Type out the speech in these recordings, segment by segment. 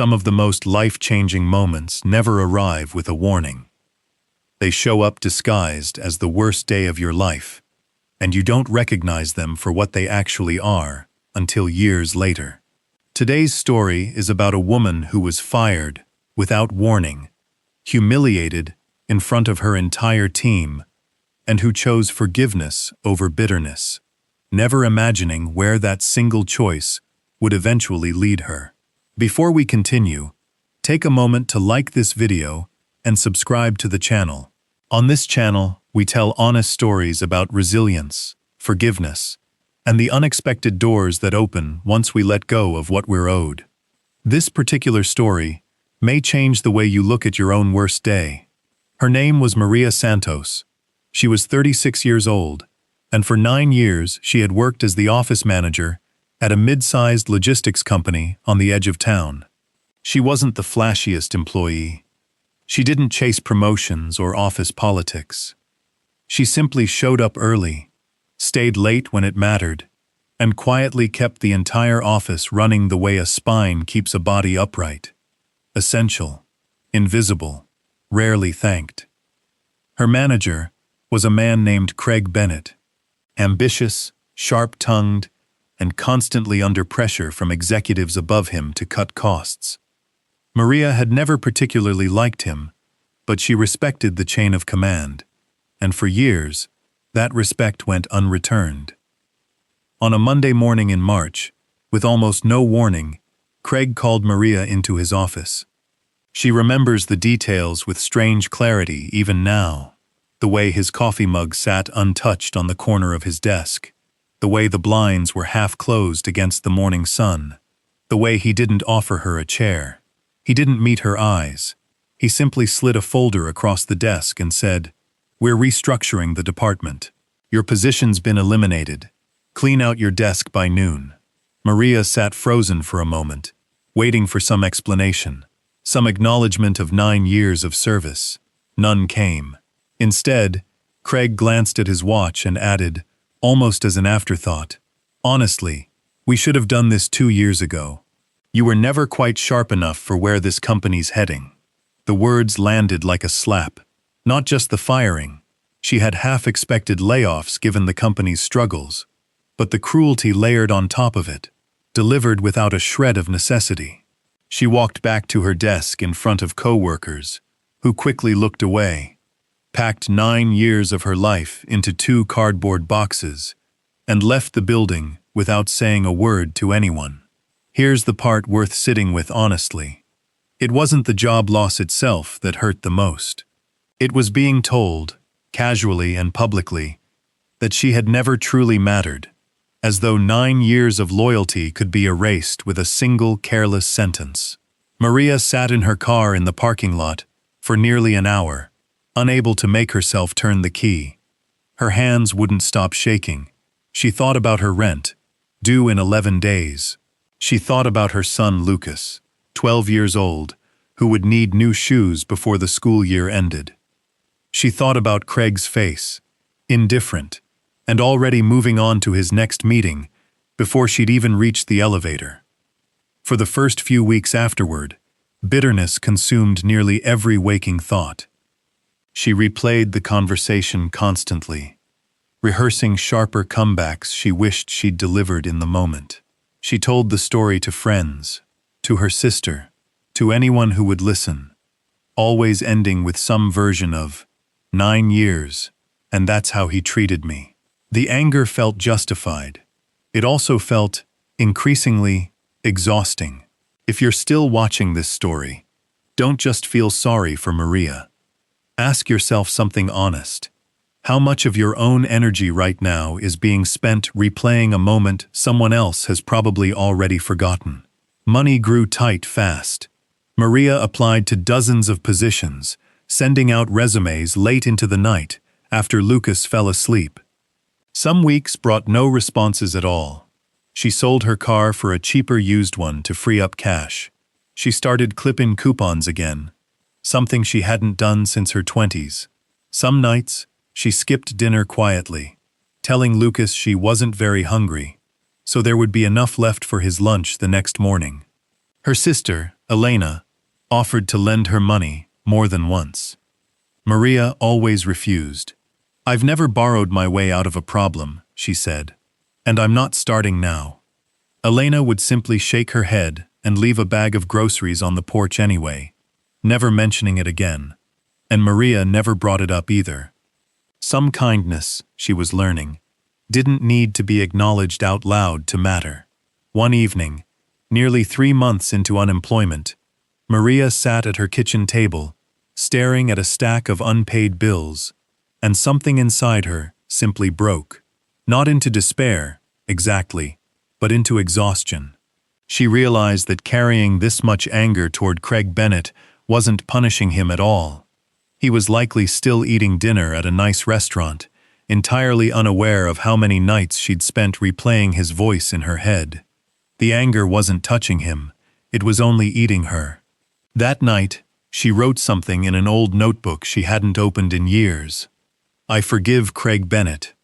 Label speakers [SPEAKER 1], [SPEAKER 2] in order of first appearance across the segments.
[SPEAKER 1] Some of the most life-changing moments never arrive with a warning. They show up disguised as the worst day of your life, and you don't recognize them for what they actually are until years later. Today's story is about a woman who was fired without warning, humiliated in front of her entire team, and who chose forgiveness over bitterness, never imagining where that single choice would eventually lead her. Before we continue, take a moment to like this video and subscribe to the channel. On this channel, we tell honest stories about resilience, forgiveness, and the unexpected doors that open once we let go of what we're owed. This particular story may change the way you look at your own worst day. Her name was Maria Santos. She was 36 years old, and for 9 years she had worked as the office manager at a mid-sized logistics company on the edge of town. She wasn't the flashiest employee. She didn't chase promotions or office politics. She simply showed up early, stayed late when it mattered, and quietly kept the entire office running the way a spine keeps a body upright. Essential, invisible, rarely thanked. Her manager was a man named Craig Bennett, ambitious, sharp-tongued, and constantly under pressure from executives above him to cut costs. Maria had never particularly liked him, but she respected the chain of command, and for years, that respect went unreturned. On a Monday morning in March, with almost no warning, Craig called Maria into his office. She remembers the details with strange clarity even now. The way his coffee mug sat untouched on the corner of his desk, the way the blinds were half closed against the morning sun, the way he didn't offer her a chair. He didn't meet her eyes. He simply slid a folder across the desk and said, "We're restructuring the department. Your position's been eliminated. Clean out your desk by noon." Maria sat frozen for a moment, waiting for some explanation, some acknowledgement of 9 years of service. None came. Instead, Craig glanced at his watch and added, almost as an afterthought, "Honestly, we should have done this 2 years ago. You were never quite sharp enough for where this company's heading." The words landed like a slap. Not just the firing. She had half-expected layoffs given the company's struggles, but the cruelty layered on top of it, delivered without a shred of necessity. She walked back to her desk in front of co-workers, who quickly looked away, packed 9 years of her life into 2 cardboard boxes, and left the building without saying a word to anyone. Here's the part worth sitting with honestly. It wasn't the job loss itself that hurt the most. It was being told, casually and publicly, that she had never truly mattered, as though 9 years of loyalty could be erased with a single careless sentence. Maria sat in her car in the parking lot for nearly an hour, unable to make herself turn the key. Her hands wouldn't stop shaking. She thought about her rent, due in 11 days. She thought about her son Lucas, 12 years old, who would need new shoes before the school year ended. She thought about Craig's face, indifferent, and already moving on to his next meeting before she'd even reached the elevator. For the first few weeks afterward, bitterness consumed nearly every waking thought. She replayed the conversation constantly, rehearsing sharper comebacks she wished she'd delivered in the moment. She told the story to friends, to her sister, to anyone who would listen, always ending with some version of, 9 years, and that's how he treated me. The anger felt justified. It also felt, increasingly, exhausting. If you're still watching this story, don't just feel sorry for Maria. Ask yourself something honest. How much of your own energy right now is being spent replaying a moment someone else has probably already forgotten? Money grew tight fast. Maria applied to dozens of positions, sending out resumes late into the night after Lucas fell asleep. Some weeks brought no responses at all. She sold her car for a cheaper used one to free up cash. She started clipping coupons again, something she hadn't done since her 20s. Some nights, she skipped dinner quietly, telling Lucas she wasn't very hungry, so there would be enough left for his lunch the next morning. Her sister, Elena, offered to lend her money more than once. Maria always refused. "I've never borrowed my way out of a problem," she said, "and I'm not starting now." Elena would simply shake her head and leave a bag of groceries on the porch anyway, never mentioning it again. And Maria never brought it up either. Some kindness, she was learning, didn't need to be acknowledged out loud to matter. One evening, nearly 3 months into unemployment, Maria sat at her kitchen table, staring at a stack of unpaid bills, and something inside her simply broke. Not into despair, exactly, but into exhaustion. She realized that carrying this much anger toward Craig Bennett wasn't punishing him at all. He was likely still eating dinner at a nice restaurant, entirely unaware of how many nights she'd spent replaying his voice in her head. The anger wasn't touching him, it was only eating her. That night, she wrote something in an old notebook she hadn't opened in years. "I forgive Craig Bennett.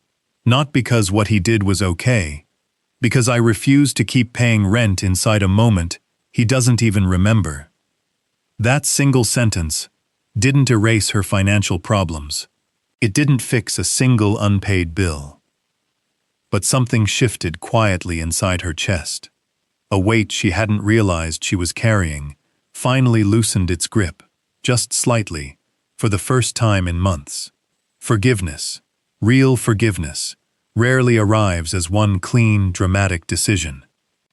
[SPEAKER 1] Not because what he did was okay, because I refuse to keep paying rent inside a moment he doesn't even remember." That single sentence didn't erase her financial problems. It didn't fix a single unpaid bill. But something shifted quietly inside her chest. A weight she hadn't realized she was carrying finally loosened its grip, just slightly, for the first time in months. Forgiveness, real forgiveness, rarely arrives as one clean, dramatic decision.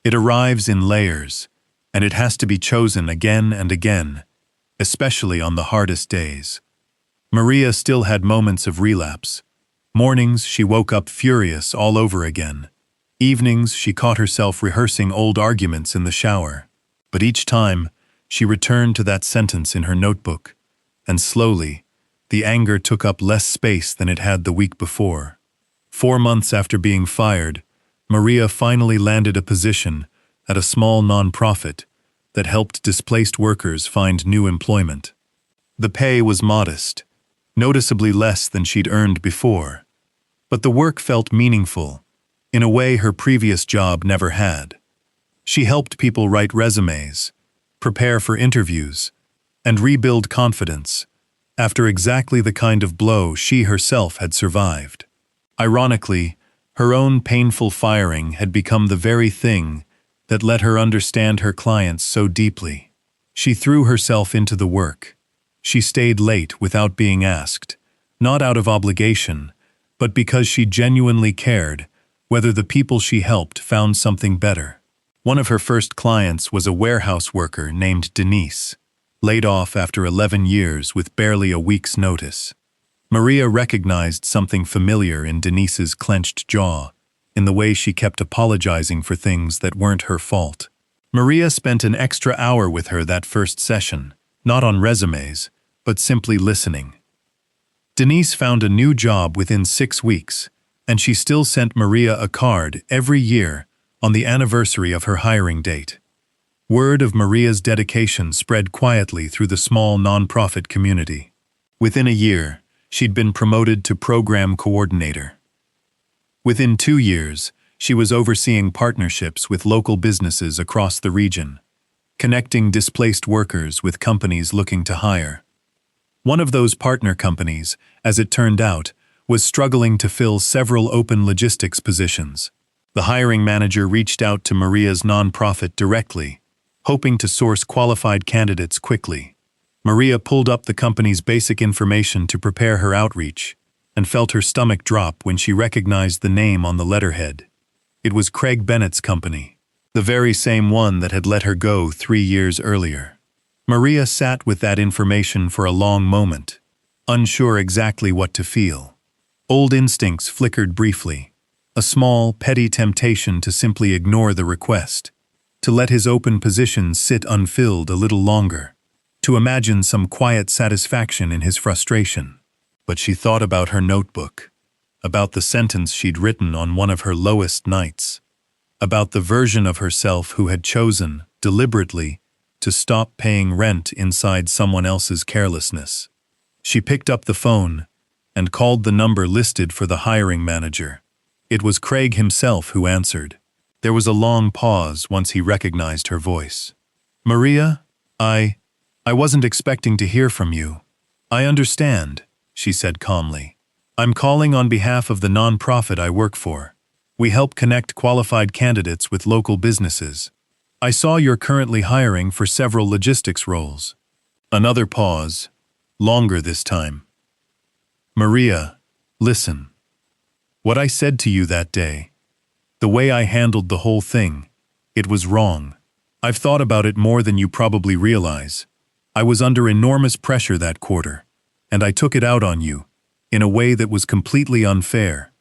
[SPEAKER 1] It arrives in layers, and it has to be chosen again and again, especially on the hardest days. Maria still had moments of relapse. Mornings she woke up furious all over again. Evenings she caught herself rehearsing old arguments in the shower. But each time, she returned to that sentence in her notebook, and slowly, the anger took up less space than it had the week before. 4 months after being fired, Maria finally landed a position at a small nonprofit that helped displaced workers find new employment. The pay was modest, noticeably less than she'd earned before, but the work felt meaningful, in a way her previous job never had. She helped people write resumes, prepare for interviews, and rebuild confidence after exactly the kind of blow she herself had survived. Ironically, her own painful firing had become the very thing that let her understand her clients so deeply. She threw herself into the work. She stayed late without being asked, not out of obligation, but because she genuinely cared whether the people she helped found something better. One of her first clients was a warehouse worker named Denise, laid off after 11 years with barely a week's notice. Maria recognized something familiar in Denise's clenched jaw, in the way she kept apologizing for things that weren't her fault. Maria spent an extra hour with her that first session, not on resumes, but simply listening. Denise found a new job within 6 weeks, and she still sent Maria a card every year on the anniversary of her hiring date. Word of Maria's dedication spread quietly through the small nonprofit community. Within a year, she'd been promoted to program coordinator. Within 2 years, she was overseeing partnerships with local businesses across the region, connecting displaced workers with companies looking to hire. One of those partner companies, as it turned out, was struggling to fill several open logistics positions. The hiring manager reached out to Maria's nonprofit directly, hoping to source qualified candidates quickly. Maria pulled up the company's basic information to prepare her outreach, and felt her stomach drop when she recognized the name on the letterhead. It was Craig Bennett's company, the very same one that had let her go 3 years earlier. Maria sat with that information for a long moment, unsure exactly what to feel. Old instincts flickered briefly, a small, petty temptation to simply ignore the request, to let his open position sit unfilled a little longer, to imagine some quiet satisfaction in his frustration. But she thought about her notebook, about the sentence she'd written on one of her lowest nights, about the version of herself who had chosen, deliberately, to stop paying rent inside someone else's carelessness. She picked up the phone and called the number listed for the hiring manager. It was Craig himself who answered. There was a long pause once he recognized her voice. "Maria?" I wasn't expecting to hear from you. I understand, she said calmly. I'm calling on behalf of the nonprofit I work for. We help connect qualified candidates with local businesses. I saw you're currently hiring for several logistics roles. Another pause, longer this time. Maria, listen. What I said to you that day, the way I handled the whole thing, it was wrong. I've thought about it more than you probably realize. I was under enormous pressure that quarter, and I took it out on you, in a way that was completely unfair.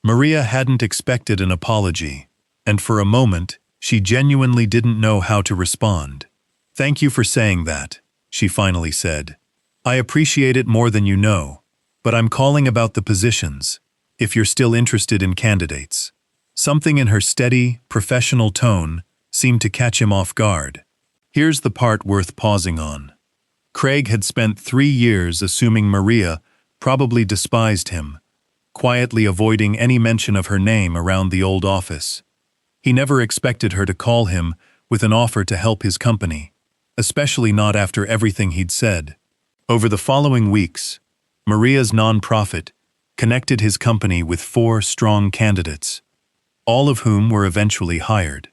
[SPEAKER 1] Maria hadn't expected an apology, and for a moment, she genuinely didn't know how to respond. Thank you for saying that, she finally said. I appreciate it more than you know, but I'm calling about the positions, if you're still interested in candidates. Something in her steady, professional tone seemed to catch him off guard. Here's the part worth pausing on. Craig had spent 3 years assuming Maria probably despised him, quietly avoiding any mention of her name around the old office. He never expected her to call him with an offer to help his company, especially not after everything he'd said. Over the following weeks, Maria's nonprofit connected his company with 4 strong candidates, all of whom were eventually hired.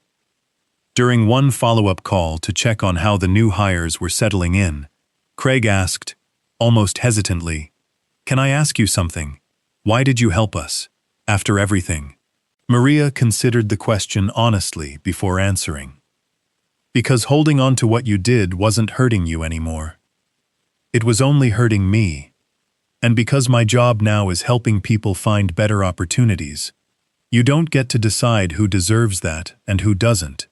[SPEAKER 1] During one follow-up call to check on how the new hires were settling in, Craig asked, almost hesitantly, "Can I ask you something? Why did you help us, after everything?" Maria considered the question honestly before answering. Because holding on to what you did wasn't hurting you anymore. It was only hurting me. And because my job now is helping people find better opportunities, you don't get to decide who deserves that and who doesn't,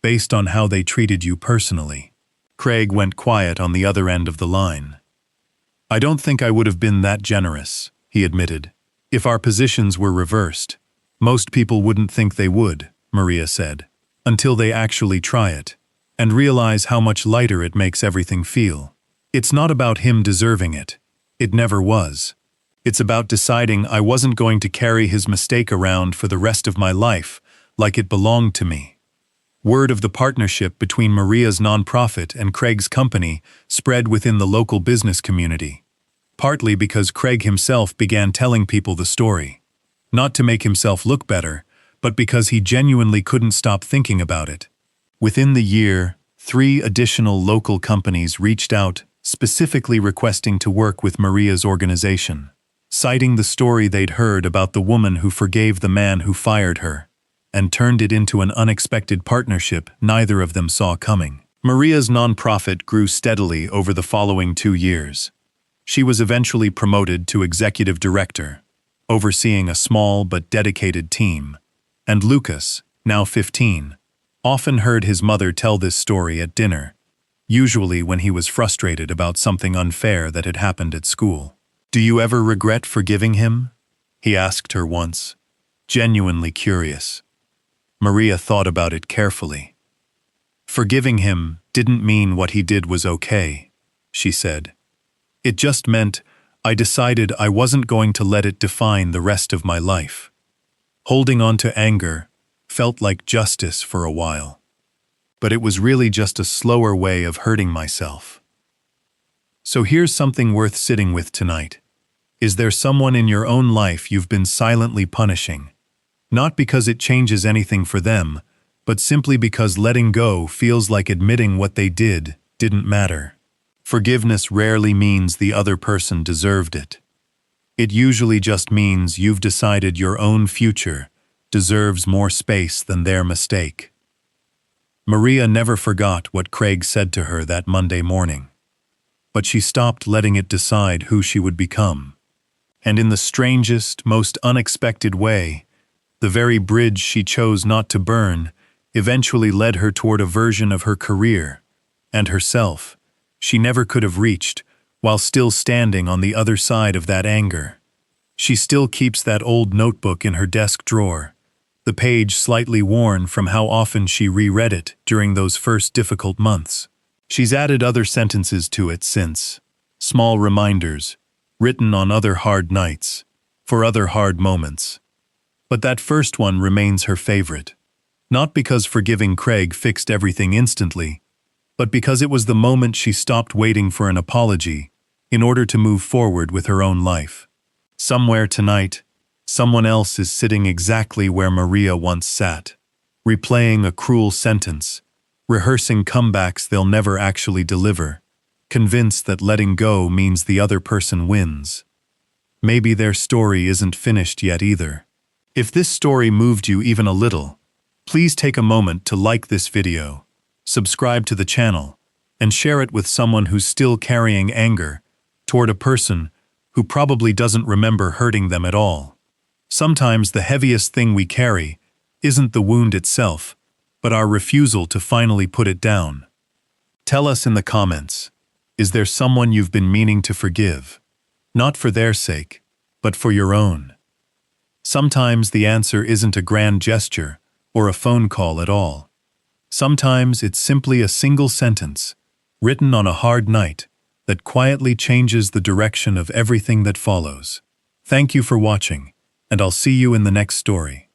[SPEAKER 1] based on how they treated you personally. Craig went quiet on the other end of the line. I don't think I would have been that generous, he admitted. If our positions were reversed, most people wouldn't think they would, Maria said, until they actually try it, and realize how much lighter it makes everything feel. It's not about him deserving it. It never was. It's about deciding I wasn't going to carry his mistake around for the rest of my life like it belonged to me. Word of the partnership between Maria's nonprofit and Craig's company spread within the local business community, partly because Craig himself began telling people the story. Not to make himself look better, but because he genuinely couldn't stop thinking about it. Within the year, 3 additional local companies reached out, specifically requesting to work with Maria's organization, citing the story they'd heard about the woman who forgave the man who fired her, and turned it into an unexpected partnership neither of them saw coming. Maria's nonprofit grew steadily over the following 2 years. She was eventually promoted to executive director, overseeing a small but dedicated team, and Lucas, now 15, often heard his mother tell this story at dinner, usually when he was frustrated about something unfair that had happened at school. Do you ever regret forgiving him? He asked her once, genuinely curious. Maria thought about it carefully. Forgiving him didn't mean what he did was okay, she said. It just meant I decided I wasn't going to let it define the rest of my life. Holding on to anger felt like justice for a while. But it was really just a slower way of hurting myself. So here's something worth sitting with tonight. Is there someone in your own life you've been silently punishing? Not because it changes anything for them, but simply because letting go feels like admitting what they didn't matter. Forgiveness rarely means the other person deserved it. It usually just means you've decided your own future deserves more space than their mistake. Maria never forgot what Craig said to her that Monday morning, but she stopped letting it decide who she would become. And in the strangest, most unexpected way, the very bridge she chose not to burn eventually led her toward a version of her career and herself she never could have reached while still standing on the other side of that anger. She still keeps that old notebook in her desk drawer, the page slightly worn from how often she reread it during those first difficult months. She's added other sentences to it since, small reminders, written on other hard nights, for other hard moments. But that first one remains her favorite, not because forgiving Craig fixed everything instantly, but because it was the moment she stopped waiting for an apology in order to move forward with her own life. Somewhere tonight, someone else is sitting exactly where Maria once sat, replaying a cruel sentence, rehearsing comebacks they'll never actually deliver, convinced that letting go means the other person wins. Maybe their story isn't finished yet either. If this story moved you even a little, please take a moment to like this video, subscribe to the channel, and share it with someone who's still carrying anger toward a person who probably doesn't remember hurting them at all. Sometimes the heaviest thing we carry isn't the wound itself, but our refusal to finally put it down. Tell us in the comments, is there someone you've been meaning to forgive? Not for their sake, but for your own. Sometimes the answer isn't a grand gesture or a phone call at all. Sometimes it's simply a single sentence, written on a hard night, that quietly changes the direction of everything that follows. Thank you for watching, and I'll see you in the next story.